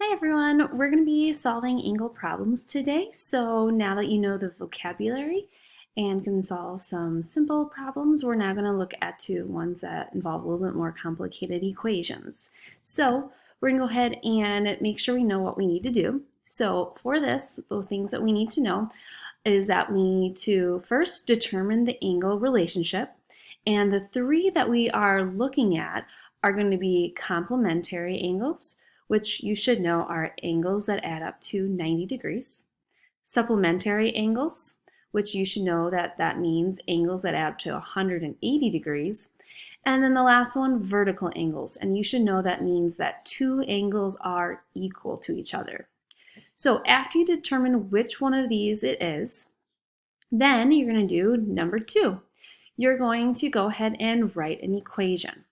Hi everyone, we're going to be solving angle problems today. So now that you know the vocabulary and can solve some simple problems, we're now going to look at two ones that involve a little bit more complicated equations. So we're going to go ahead and make sure we know what we need to do. So for this, the things that we need to know is that we need to first determine the angle relationship. And the three that we are looking at are going to be complementary angles, which you should know are angles that add up to 90 degrees. Supplementary angles, which you should know that means angles that add up to 180 degrees. And then the last one, vertical angles. And you should know that means that two angles are equal to each other. So after you determine which one of these it is, then you're going to do number two. You're going to go ahead and write an equation.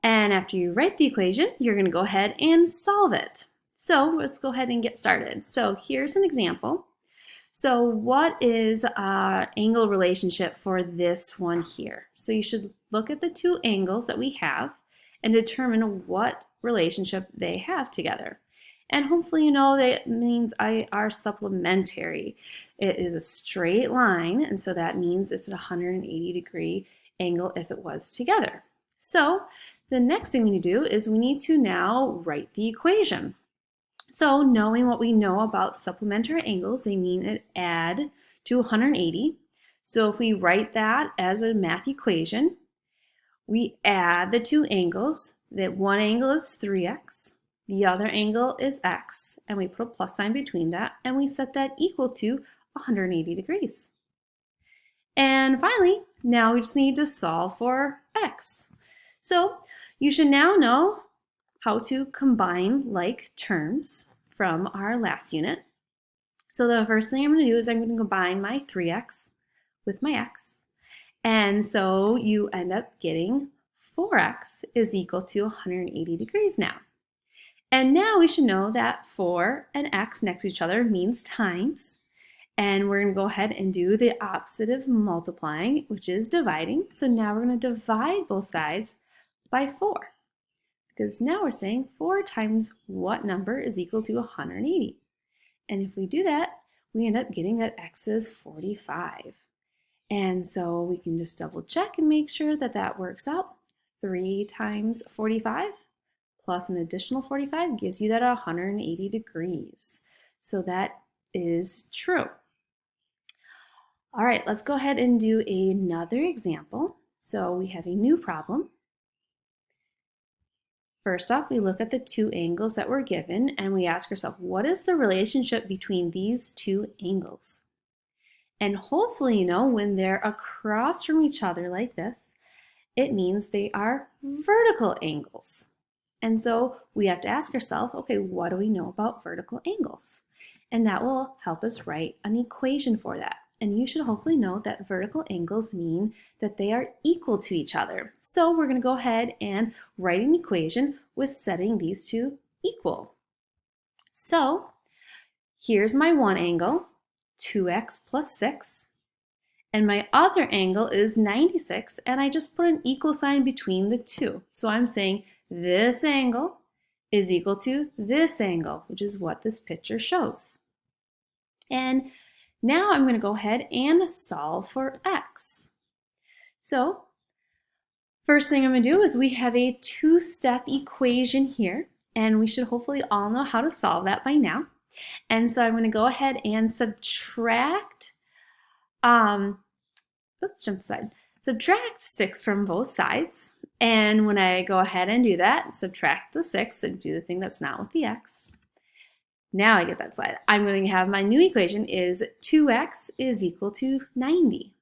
And after you write the equation, you're going to go ahead and solve it. So let's go ahead and get started. So here's an example. So what is our angle relationship for this one here? So you should look at the two angles that we have and determine what relationship they have together. And hopefully you know that means are supplementary. It is a straight line, and so that means it's a 180-degree angle if it was together. So the next thing we need to do is we need to now write the equation. So knowing what we know about supplementary angles, they mean it add to 180. So if we write that as a math equation, we add the two angles. That one angle is 3x, the other angle is x, and we put a plus sign between that, and we set that equal to 180 degrees. And finally, now we just need to solve for x. So you should now know how to combine like terms from our last unit. So the first thing I'm going to do is I'm going to combine my 3x with my x. And so you end up getting 4x is equal to 180 degrees now. And now we should know that 4 and x next to each other means times. And we're going to go ahead and do the opposite of multiplying, which is dividing. So now we're going to divide both sides by 4. Because now we're saying 4 times what number is equal to 180. And if we do that, we end up getting that x is 45. And so we can just double check and make sure that that works out. 3 times 45 plus an additional 45 gives you that 180 degrees. So that is true. All right, let's go ahead and do another example. So we have a new problem. First off, we look at the two angles that were given and we ask ourselves, what is the relationship between these two angles? And hopefully, you know, when they're across from each other like this, it means they are vertical angles. And so we have to ask ourselves, okay, what do we know about vertical angles? And that will help us write an equation for that. And you should hopefully know that vertical angles mean that they are equal to each other. So we're going to go ahead and write an equation with setting these two equal. So here's my one angle, 2x plus 6. And my other angle is 96, and I just put an equal sign between the two. So I'm saying this angle is equal to this angle, which is what this picture shows. And now I'm going to go ahead and solve for x. So first thing I'm going to do is we have a two-step equation here, and we should hopefully all know how to solve that by now. And so I'm going to go ahead and subtract, subtract 6 from both sides. And when I go ahead and do that, subtract the 6 and do the thing that's not with the x. Now I get that slide. I'm going to have my new equation is 2x is equal to 90.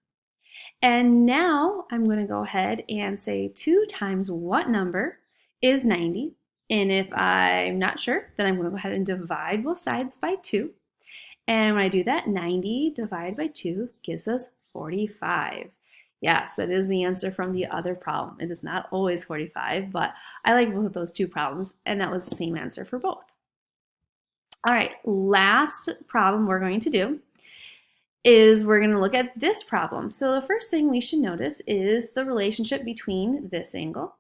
And now I'm going to go ahead and say 2 times what number is 90. And if I'm not sure, then I'm going to go ahead and divide both sides by 2. And when I do that, 90 divided by 2 gives us 45. Yes, that is the answer from the other problem. It is not always 45, but I like both of those two problems, and that was the same answer for both. All right, last problem we're going to do is we're going to look at this problem. So the first thing we should notice is the relationship between this angle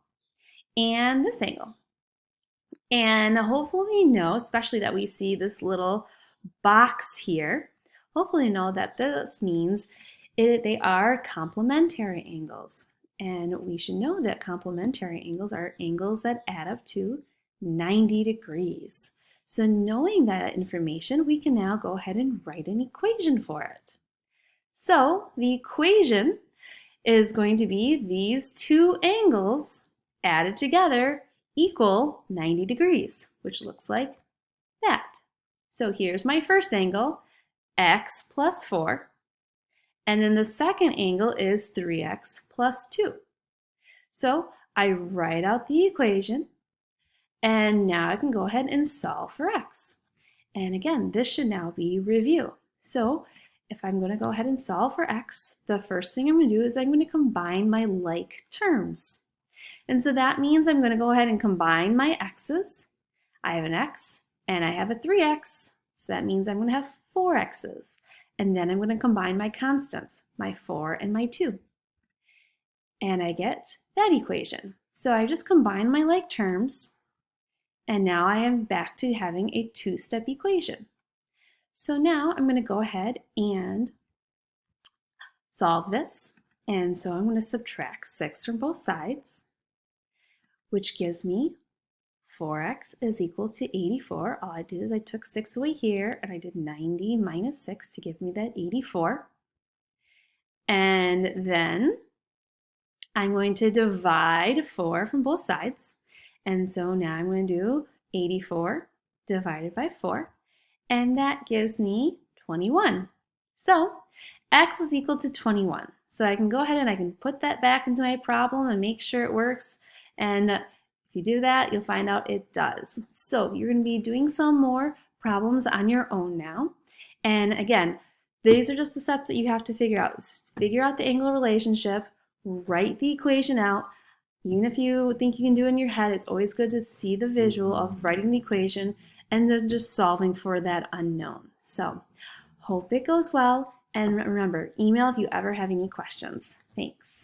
and this angle. And hopefully you know, especially that we see this little box here, hopefully you know that this means they are complementary angles. And we should know that complementary angles are angles that add up to 90 degrees. So knowing that information, we can now go ahead and write an equation for it. So the equation is going to be these two angles added together equal 90 degrees, which looks like that. So here's my first angle, x plus 4. And then the second angle is 3x plus 2. So I write out the equation, and now I can go ahead and solve for x. And again, this should now be review. So if I'm going to go ahead and solve for x, the first thing I'm going to do is I'm going to combine my like terms. And so that means I'm going to go ahead and combine my x's. I have an x and I have a 3x. So that means I'm going to have 4 x's. And then I'm going to combine my constants, my 4 and my 2. And I get that equation. So I just combine my like terms, and now I am back to having a two-step equation. So now I'm going to go ahead and solve this. And so I'm going to subtract 6 from both sides, which gives me 4x is equal to 84. All I did is I took 6 away here, and I did 90 minus 6 to give me that 84. And then I'm going to divide 4 from both sides. And so now I'm going to do 84 divided by 4. And that gives me 21. So x is equal to 21. So I can go ahead and I can put that back into my problem and make sure it works. And if you do that, you'll find out it does. So you're going to be doing some more problems on your own now. And again, these are just the steps that you have to figure out. Figure out the angle relationship, write the equation out. Even if you think you can do it in your head, it's always good to see the visual of writing the equation and then just solving for that unknown. So hope it goes well. And remember, email if you ever have any questions. Thanks.